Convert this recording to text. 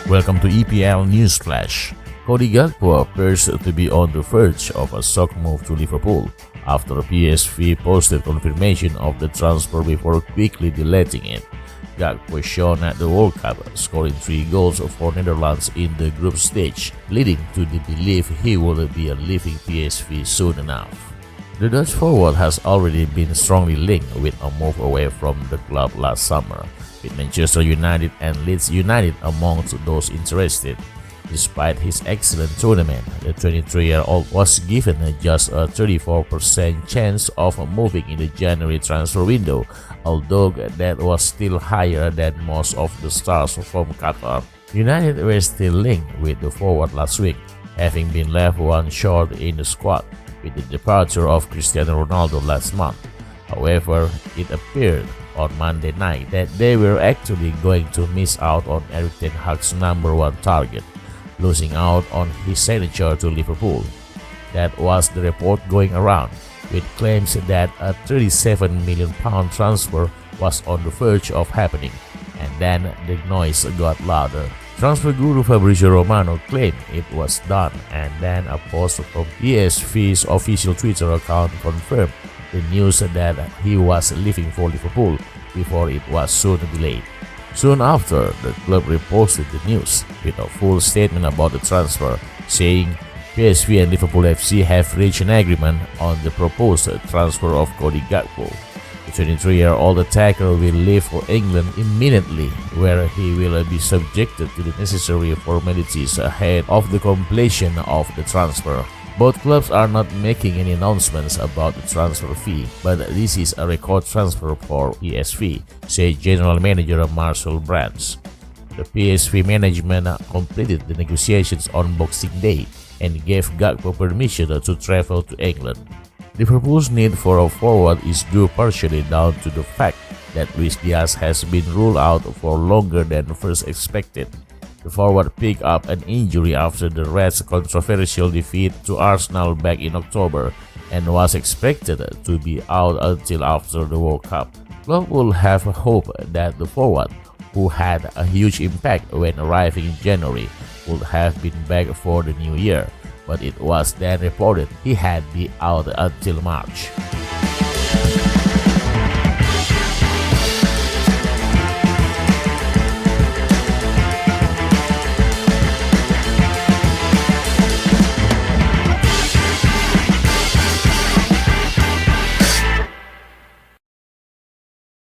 Welcome to EPL News Flash. Cody Gakpo appears to be on the verge of a shock move to Liverpool after PSV posted confirmation of the transfer before quickly deleting it. Gakpo shone at the World Cup, scoring 3 goals for Netherlands in the group stage, leading to the belief he will be leaving PSV soon enough. The Dutch forward has already been strongly linked with a move away from the club last summer, with Manchester United and Leeds United amongst those interested. Despite his excellent tournament, the 23-year-old was given just a 34% chance of moving in the January transfer window, although that was still higher than most of the stars from Qatar. United were still linked with the forward last week, having been left one short in the squad with the departure of Cristiano Ronaldo last month. However, it appeared on Monday night that they were actually going to miss out on Erik ten Hag's #1 target, losing out on his signature to Liverpool. That was the report going around, with claims that a £37 million transfer was on the verge of happening, and then the noise got louder. Transfer guru Fabrizio Romano claimed it was done, and then a post from PSV's official Twitter account confirmed the news that he was leaving for Liverpool before it was soon delayed. Soon after, the club reposted the news with a full statement about the transfer, saying PSV and Liverpool FC have reached an agreement on the proposed transfer of Cody Gakpo. The 23-year-old attacker will leave for England immediately, where he will be subjected to the necessary formalities ahead of the completion of the transfer. Both clubs are not making any announcements about the transfer fee, but this is a record transfer for PSV, said General Manager Marcel Brands. The PSV management completed the negotiations on Boxing Day and gave Gakpo permission to travel to England. Liverpool's need for a forward is due partially down to the fact that Luis Diaz has been ruled out for longer than first expected. The forward picked up an injury after the Reds' controversial defeat to Arsenal back in October and was expected to be out until after the World Cup. Club will have hope that the forward, who had a huge impact when arriving in January, would have been back for the new year, but it was then reported he had been out until March.